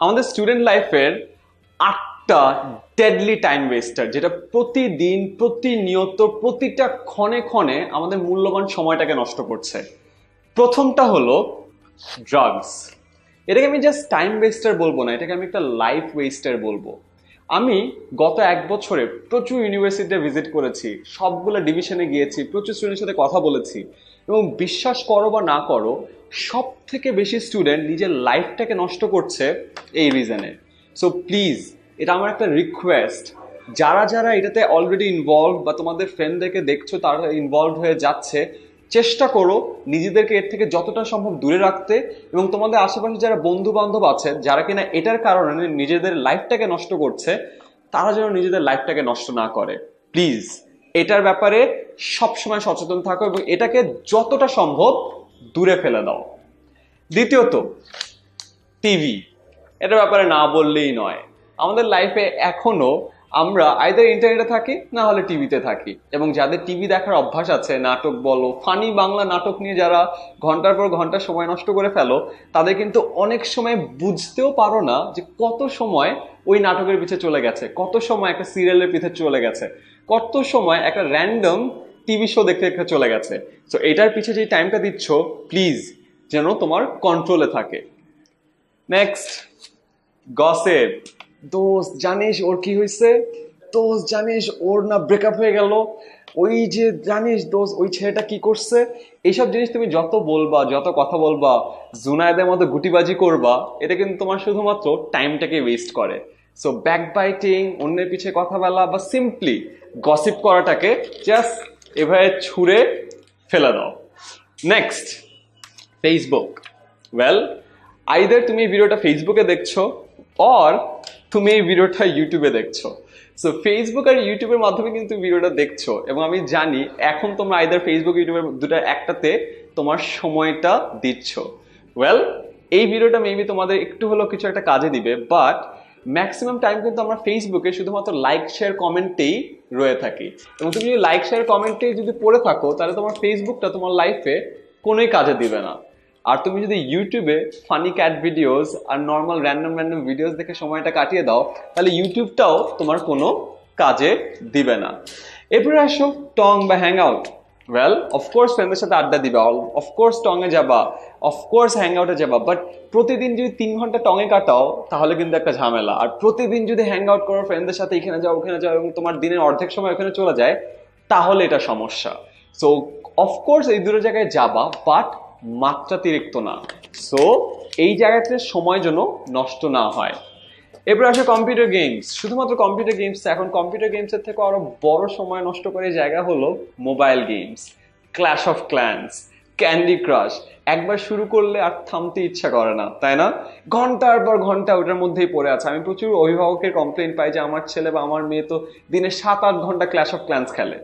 আমাদের স্টুডেন্ট লাইফের 8টা deadly time oyster, যেটা প্রতিদিন প্রতিনিয়ত প্রতিটা ক্ষণে ক্ষণে আমাদের মূল্যবান সময়টাকে নষ্ট করছে। প্রথমটা হলো ড্রাগস। এটাকে আমি জাস্ট টাইম ওয়েস্টার বলবো না, এটাকে আমি একটা লাইফ ওয়েস্টার বলবো। আমি গত 1 বছরে প্রচুর ইউনিভার্সিটিতে ভিজিট করেছি, সবগুলো ডিভিশনে গিয়েছি, প্রচুর স্টুডেন্টের সাথে কথা বলেছি, এবং বিশ্বাস করো বা না করো, সব থেকে বেশি স্টুডেন্ট নিজের লাইফটাকে নষ্ট করছে এই রিজনে। সো প্লিজ, এটা আমার একটা রিকোয়েস্ট, যারা যারা এটাতে অলরেডি ইনভলভ বা তোমাদের ফ্রেন্ডদেরকে দেখছো তারা ইনভলভ হয়ে যাচ্ছে, চেষ্টা করো নিজেদেরকে এর থেকে যতটা সম্ভব দূরে রাখতে, এবং তোমাদের আশেপাশে যারা বন্ধু বান্ধব আছে যারা কিনা এটার কারণে নিজেদের লাইফটাকে নষ্ট করছে, তারা যেন নিজেদের লাইফটাকে নষ্ট না করে। প্লিজ এটার ব্যাপারে সবসময় সচেতন থাকো এবং এটাকে যতটা সম্ভব দূরে ফেলে দাও। দ্বিতীয়ত, টিভি। এটার ব্যাপারে না বললেই নয়। আমাদের লাইফে এখনো আমরা আইদার ইন্টারনেটে থাকি না হলে টিভিতে থাকি, এবং যাদের টিভি দেখার অভ্যাস আছে, নাটক বলো, ফানি বাংলা নাটক নিয়ে যারা ঘন্টার পর ঘন্টা সময় নষ্ট করে ফেলো, তাদের কিন্তু অনেক সময় বুঝতেও পারো না যে কত সময় ওই নাটকের পিছে চলে গেছে, কত সময় একটা সিরিয়ালের পিছে চলে গেছে, কত সময় একটা র্যান্ডম টিভি শো দেখতে দেখতে চলে গেছে। তো এটার পিছে যে টাইমটা দিচ্ছ, প্লিজ যেন তোমার কন্ট্রোলে থাকে। Next, gossip. দোস্ত জানিস ওর কি হয়েছে, দোস্ত জানিস ওর না ব্রেকআপ হয়ে গেল, ওই যে জানিস দোস্ত ওই ছেলেটা কি করছে। এইসব জিনিস তুমি যত বলবা, যত কথা বলবা, জুনায়েদের মতো গুটিবাজি করবা, এটা কিন্তু তোমার শুধুমাত্র টাইমটাকে ওয়েস্ট করে। সো ব্যাকবাইটিং, অন্যের পিছে কথা বলা বা সিম্পলি গসিপ করাটাকে জাস্ট এভাবে ছুঁড়ে ফেলে দাও। Next, Facebook. ওয়েল, আইদার তুমি এই ভিডিওটা ফেসবুকে দেখছো অর তুমি এই ভিডিওটা ইউটিউবে দেখছো। সো ফেসবুক আর ইউটিউবের মাধ্যমে কিন্তু ভিডিওটা দেখছো, এবং আমি জানি এখন তোমরা আইদার ফেসবুক ইউটিউবের দুটো একটাতে তোমার সময়টা দিচ্ছ। ওয়েল, এই ভিডিওটা মেবি তোমাদের একটু হলেও কিছু একটা কাজে দিবে, বাট ম্যাক্সিমাম টাইম কিন্তু আমরা ফেসবুকে শুধুমাত্র লাইক শেয়ার কমেন্টেই রয়ে থাকি, এবং তুমি যদি লাইক শেয়ার কমেন্টেই যদি পড়ে থাকো, তাহলে তোমার ফেসবুকটা তোমার লাইফে কোনোই কাজে দিবে না। আর তুমি যদি ইউটিউবে ফানি ক্যাট ভিডিওস আর নর্মাল র্যান্ডম ভিডিওস দেখে সময়টা কাটিয়ে দাও, তাহলে ইউটিউবটাও তোমার কোনো কাজে দিবে না। এরপরে আসো টং বা হ্যাং আউট। ওয়েল, অফকোর্স ফ্রেন্ডদের সাথে আড্ডা দিবা, অফকোর্স টঙে যাবা, অফকোর্স হ্যাং আউটে যাবা, বাট প্রতিদিন যদি 3 ঘন্টা টঙে কাটাও তাহলে কিন্তু একটা ঝামেলা। আর প্রতিদিন যদি হ্যাং আউট করো ফ্রেন্ডদের সাথে, এখানে যাও ওখানে যাও, এবং তোমার দিনের অর্ধেক সময় ওখানে চলে যায়, তাহলে এটা সমস্যা। সো অফকোর্স এই দুটো জায়গায় যাবা, বাট মাত্রাতিরিক্ত না। সো এই জায়গাতে সময় যেন নষ্ট না হয়। এরপর আসে কম্পিউটার গেমস। শুধুমাত্র কম্পিউটার গেমস, এখন কম্পিউটার গেমসের থেকে আরো বড় সময় নষ্ট করে জায়গা হলো mobile games, Clash of Clans, Candy Crush. একবার শুরু করলে আর থামতে ইচ্ছা করে না, তাই না? ঘন্টার পর ঘন্টা ওটার মধ্যেই পড়ে আছে। আমি প্রচুর অভিভাবকের কমপ্লেন পাই যে আমার ছেলে বা আমার মেয়ে তো দিনে 7-8 ঘন্টা ক্ল্যাশ অফ ক্ল্যান্স খেলে।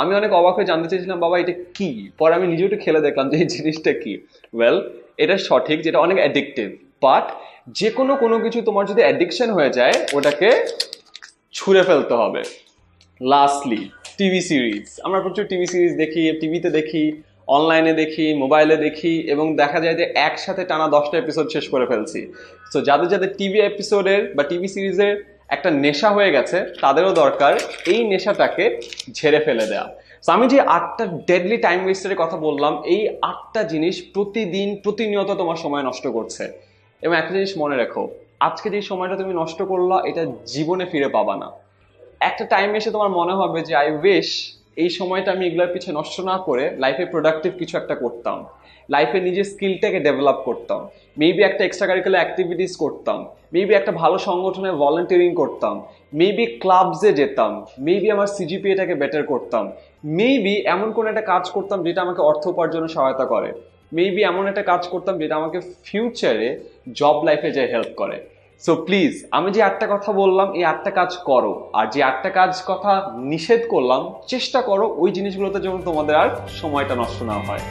আমি অনেক অবাক হয়ে জানতে চেয়েছিলাম, বাবা এটা কি? পরে আমি নিজেও একটু খেলে দেখলাম যে এই জিনিসটা কি। ওয়েল, এটা সঠিক যেটা অনেক অ্যাডিকটিভ, বাট যে কোনো কিছু তোমার যদি অ্যাডিকশন হয়ে যায়, ওটাকে ছুঁড়ে ফেলতে হবে। Lastly, TV series. আমরা প্রচুর টিভি সিরিজ দেখি, টিভিতে দেখি, অনলাইনে দেখি, মোবাইলে দেখি, এবং দেখা যায় যে একসাথে টানা 10টা এপিসোড শেষ করে ফেলছি। তো যাদের যাদের টিভি এপিসোডের বা টিভি সিরিজের একটা নেশা হয়ে গেছে, তাদেরও দরকার এই নেশাটাকে ঝেড়ে ফেলে দেওয়া। তো আমি যে 8টা ডেডলি টাইম ওয়েস্টারের কথা বললাম, এই 8টা জিনিস প্রতিদিন প্রতিনিয়ত তোমার সময় নষ্ট করছে। এবং একটা জিনিস মনে রেখো, আজকে যে সময়টা তুমি নষ্ট করলা, এটা জীবনে ফিরে পাবা না। একটা টাইম এসে তোমার মনে হবে যে আই উইশ এই সময়টা আমি এগুলোর পিছনে নষ্ট না করে লাইফে প্রোডাক্টিভ কিছু একটা করতাম, লাইফে নিজের স্কিলটাকে ডেভেলপ করতাম, মেবি একটা এক্সট্রা কারিকুলার অ্যাক্টিভিটিস করতাম, মেবি একটা ভালো সংগঠনে ভলান্টিয়ারিং করতাম, মেবি ক্লাবসে যেতাম, মেবি আমার সিজিপিএটাকে বেটার করতাম, মেবি এমন কোনো একটা কাজ করতাম যেটা আমাকে অর্থ উপার্জনে সহায়তা করে, মেবি এমন একটা কাজ করতাম যেটা আমাকে ফিউচারে জব লাইফে যে হেল্প করে। সো প্লিজ, আমি যে 8টা কথা বললাম, এই 8টা কাজ করো, আর যে 8টা কাজ কথা নিষেধ করলাম, চেষ্টা করো ওই জিনিসগুলোতে যেন তোমাদের আর সময়টা নষ্ট না হয়।